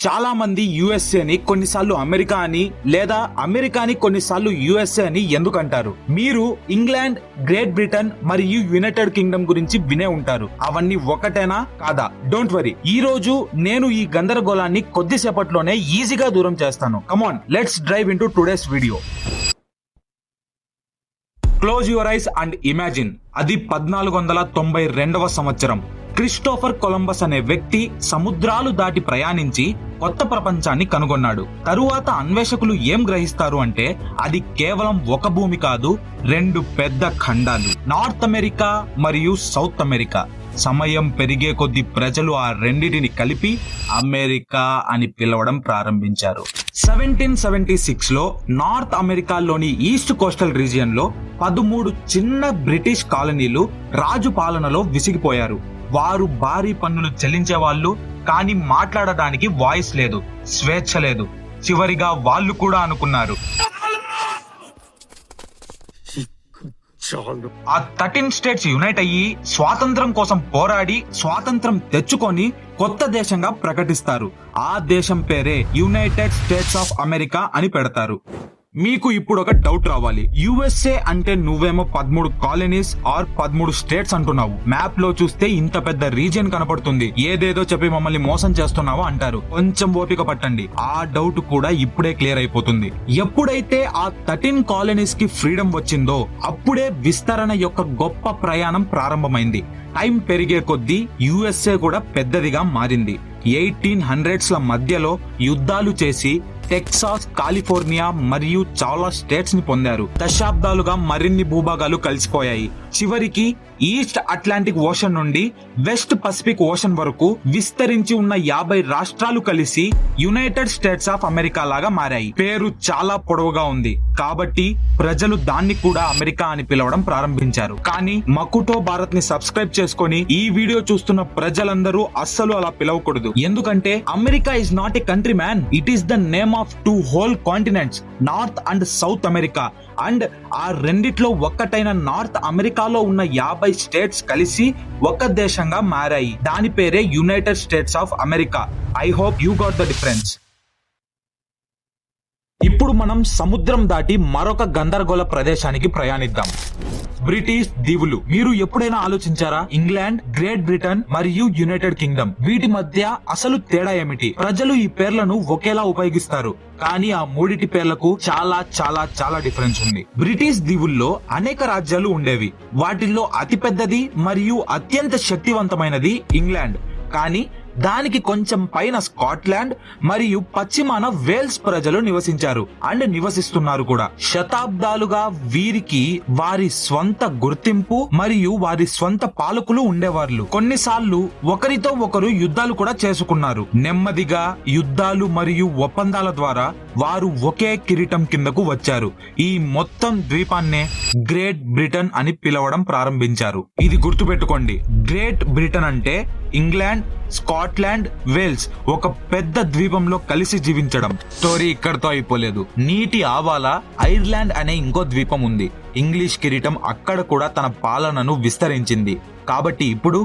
చాలా మంది యుఎస్ఏని కొన్నిసార్లు అమెరికా అని లేదా అమెరికాని కొన్నిసార్లు యుఎస్ఏ అని ఎందుకంటారు. మీరు ఇంగ్లాండ్, గ్రేట్ బ్రిటన్ మరియు యునైటెడ్ కింగ్డమ్ గురించి వినే ఉంటారు. అవన్నీ ఒకటేనా కాదా? డోంట్ వరీ, ఈ రోజు నేను ఈ గందరగోళాన్ని కొద్దిసేపట్లోనే ఈజీగా దూరం చేస్తాను. Come on, let's drive into today's video. Close your eyes and imagine. అది 1492వ సంవత్సరం. క్రిస్టోఫర్ కొలంబస్ అనే వ్యక్తి సముద్రాలు దాటి ప్రయాణించి కొత్త ప్రపంచాన్ని కనుగొన్నాడు. తరువాత అన్వేషకులు ఏం గ్రహిస్తారు అంటే అది కేవలం ఒక భూమి కాదు, రెండు పెద్ద ఖండాలు, నార్త్ అమెరికా మరియు సౌత్ అమెరికా. సమయం పెరిగే కొద్ది ప్రజలు ఆ రెండిటిని కలిపి అమెరికా అని పిలవడం ప్రారంభించారు. 1776 లో నార్త్ అమెరికాలోని ఈస్ట్ కోస్టల్ రీజియన్ లో 13 చిన్న బ్రిటిష్ కాలనీలు రాజు పాలనలో విసిగిపోయారు. వారు భారీ పన్నులు చెల్లించేవాళ్ళు, కానీ మాట్లాడడానికి వాయిస్ లేదు, స్వేచ్ఛ లేదు. చివరిగా వాళ్ళు కూడా అనుకున్నారు ఆ 13 స్టేట్స్ యునైట్ అయ్యి స్వాతంత్రం కోసం పోరాడి స్వాతంత్రం తెచ్చుకొని కొత్త దేశంగా ప్రకటిస్తారు. ఆ దేశం పేరే యునైటెడ్ స్టేట్స్ ఆఫ్ అమెరికా అని పెడతారు. మీకు ఇప్పుడు ఒక డౌట్ రావాలి. యుఎస్ఏ అంటే నువ్వేమో 13 కాలనీస్ ఆర్ 13 స్టేట్స్ అంటున్నావు. మ్యాప్ లో చూస్తే ఇంత పెద్ద రీజియన్ కనపడుతుంది, ఏదేదో చెప్పి మమ్మల్ని మోసం చేస్తున్నావో అంటారు. కొంచెం ఓపిక పట్టండి, ఆ డౌట్ కూడా ఇప్పుడే క్లియర్ అయిపోతుంది. ఎప్పుడైతే ఆ 13 కాలనీస్ కి ఫ్రీడమ్ వచ్చిందో అప్పుడే విస్తరణ యొక్క గొప్ప ప్రయాణం ప్రారంభమైంది. టైం పెరిగే కొద్దీ యుఎస్ఏ కూడా పెద్దదిగా మారింది. 1800s మధ్యలో యుద్ధాలు చేసి టెక్సాస్, కాలిఫోర్నియా మరియు చాలా స్టేట్స్ ని పొందారు. దశాబ్దాలుగా మరిన్ని భూభాగాలు కలిసిపోయాయి. చివరికి ఈస్ట్ అట్లాంటిక్ ఓషన్ నుండి వెస్ట్ పసిఫిక్ ఓషన్ వరకు విస్తరించి ఉన్న 50 రాష్ట్రాలు కలిసి యునైటెడ్ స్టేట్స్ ఆఫ్ అమెరికా లాగా మారాయి. పేరు చాలా పొడవుగా ఉంది కాబట్టి ప్రజలు దాన్ని కూడా అమెరికా అని పిలవడం ప్రారంభించారు. కానీ మకుటో భారత్ ని సబ్స్క్రైబ్ చేసుకొని ఈ వీడియో చూస్తున్న ప్రజలందరూ అస్సలు అలా పిలవకూడదు. ఎందుకంటే America is not a country man, it is the name of 2 whole continents, north and south America. And ఆ రెండిట్లో ఒక్కటైన నార్త్ అమెరికాలో ఉన్న 50 స్టేట్స్ కలిసి ఒక దేశంగా మారాయి. దాని పేరే United states of America. I hope you got the difference. ఇప్పుడు మనం సముద్రం దాటి మరొక గందరగోళ ప్రదేశానికి ప్రయాణిద్దాం. బ్రిటిష్ దీవులు. మీరు ఎప్పుడైనా ఆలోచించారా? ఇంగ్లాండ్, గ్రేట్ బ్రిటన్ మరియు యునైటెడ్ కింగ్డమ్, వీటి మధ్య అసలు తేడా ఏమిటి? ప్రజలు ఈ పేర్లను ఒకేలా ఉపయోగిస్తారు, కానీ ఆ మూడిటి పేర్లకు చాలా చాలా చాలా డిఫరెన్స్ ఉంది. బ్రిటిష్ దీవుల్లో అనేక రాజ్యాలు ఉండేవి. వాటిల్లో అతిపెద్దది మరియు అత్యంత శక్తివంతమైనది ఇంగ్లాండ్. కానీ దానికి కొంచెం పైన స్కాట్లాండ్ మరియు పశ్చిమాన వేల్స్ ప్రజలు నివసించారు అండ్ నివసిస్తున్నారు కూడా. శతాబ్దాలుగా వీరికి వారి స్వంత గుర్తింపు మరియు వారి స్వంత పాలకులు ఉండేవాళ్ళు. కొన్నిసార్లు ఒకరితో ఒకరు యుద్ధాలు కూడా చేసుకున్నారు. నెమ్మదిగా యుద్ధాలు మరియు ఒప్పందాల ద్వారా వారు ఒకే కిరీటం కిందకు వచ్చారు. ఈ మొత్తం ద్వీపాన్నే గ్రేట్ బ్రిటన్ అని పిలవడం ప్రారంభించారు. ఇది గుర్తుపెట్టుకోండి, గ్రేట్ బ్రిటన్ అంటే ఇంగ్లాండ్, స్కాట్లాండ్, వేల్స్ ఒక పెద్ద ద్వీపంలో కలిసి జీవించడం. స్టోరీ ఇక్కడతో అయిపోలేదు. నీటి ఆవాల ఐర్లాండ్ అనే ఇంకో ద్వీపం ఉంది. ఇంగ్లీష్ కిరీటం అక్కడ కూడా తన పాలనను విస్తరించింది. కాబట్టి ఇప్పుడు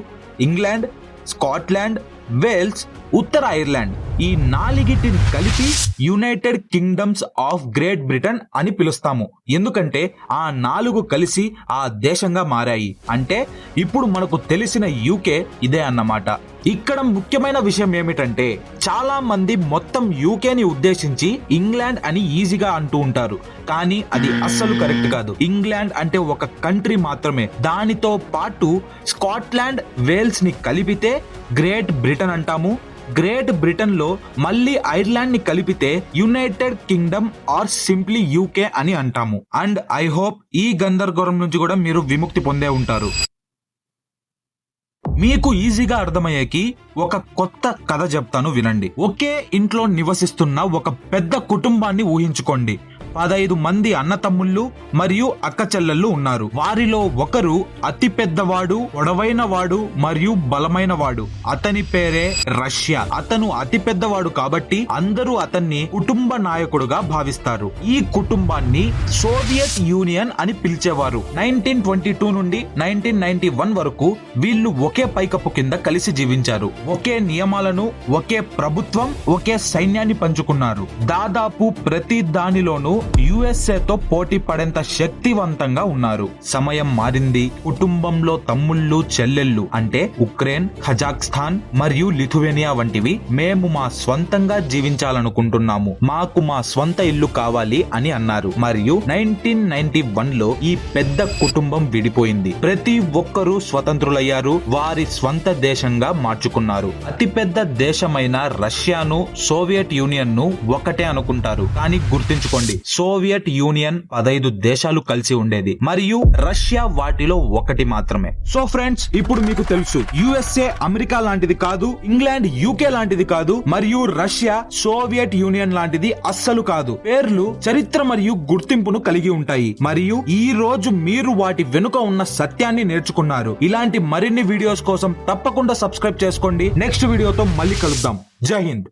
ఇంగ్లాండ్, స్కాట్లాండ్, వేల్స్, ఉత్తర ఐర్లాండ్ ఈ నాలుగిటిని కలిపి United kingdoms of great Britain అని పిలుస్తాము. ఎందుకంటే ఆ 4 కలిసి ఆ దేశంగా మారాయి. అంటే ఇప్పుడు మనకు తెలిసిన యూకే ఇదే అన్నమాట. ఇక్కడ ముఖ్యమైన విషయం ఏమిటంటే చాలా మంది మొత్తం యూకేని ఉద్దేశించి ఇంగ్లాండ్ అని ఈజీగా అంటూ ఉంటారు, కానీ అది అస్సలు కరెక్ట్ కాదు. ఇంగ్లాండ్ అంటే ఒక కంట్రీ మాత్రమే. దానితో పాటు స్కాట్లాండ్, వేల్స్ ని కలిపితే గ్రేట్ బ్రిటన్ అంటాము. గ్రేట్ బ్రిటన్ లో మళ్ళీ ఐర్లాండ్ ని కలిపితే United Kingdom or simply UK అని అంటాము. అండ్ ఐ హోప్ ఈ గందరగోళం నుంచి కూడా మీరు విముక్తి పొందే ఉంటారు. మీకు ఈజీగా అర్థమయ్యేకి ఒక కొత్త కథ చెప్తాను, వినండి. ఒకే ఇంట్లో నివసిస్తున్న ఒక పెద్ద కుటుంబాన్ని ఊహించుకోండి. 15 మంది అన్నతమ్ముళ్ళు మరియు అక్క చెల్లెళ్ళు ఉన్నారు. వారిలో ఒకరు అతి పెద్దవాడు, పొడవైన వాడు మరియు బలమైన వాడు. అతని పేరే రష్యా. అతను అతి పెద్దవాడు కాబట్టి అందరూ అతన్ని కుటుంబ నాయకుడుగా భావిస్తారు. ఈ కుటుంబాన్ని సోవియట్ యూనియన్ అని పిలిచేవారు. 1922 నుండి 1991 వరకు వీళ్ళు ఒకే పైకప్పు కింద కలిసి జీవించారు. ఒకే నియమాలను, ఒకే ప్రభుత్వం, ఒకే సైన్యాన్ని పంచుకున్నారు. దాదాపు ప్రతి దానిలోనూ USA తో పోటీ పడేంత శక్తివంతంగా ఉన్నారు. సమయం మారింది. కుటుంబంలో తమ్ముళ్ళు, చెల్లెళ్ళు అంటే ఉక్రెయిన్, కజాఖ్స్తాన్ మరియు లిథువేనియా వంటివి మేము మా స్వంతంగా జీవించాలనుకుంటున్నాము, మాకు మా స్వంత ఇల్లు కావాలి అని అన్నారు. మరియు 1991లో ఈ పెద్ద కుటుంబం విడిపోయింది. ప్రతి ఒక్కరూ స్వతంత్రులయ్యారు, వారి స్వంత దేశంగా మార్చుకున్నారు. అతిపెద్ద దేశమైన రష్యాను, సోవియట్ యూనియన్ ను ఒకటే అనుకుంటారు. కానీ గుర్తుంచుకోండి, సోవియట్ యూనియన్ 15 దేశాలు కలిసి ఉండేది మరియు రష్యా వాటిలో ఒకటి మాత్రమే. సో ఫ్రెండ్స్, ఇప్పుడు మీకు తెలుసు USA అమెరికా లాంటిది కాదు, ఇంగ్లాండ్ UK లాంటిది కాదు, మరియు రష్యా సోవియట్ యూనియన్ లాంటిది అస్సలు కాదు. పేర్లు చరిత్ర మరియు గుర్తింపును కలిగి ఉంటాయి మరియు ఈ రోజు మీరు వాటి వెనుక ఉన్న సత్యాన్ని నేర్చుకున్నారు. ఇలాంటి మరిన్ని వీడియోస్ కోసం తప్పకుండా సబ్స్క్రైబ్ చేసుకోండి. నెక్స్ట్ వీడియోతో మళ్ళీ కలుద్దాం. జై హింద్.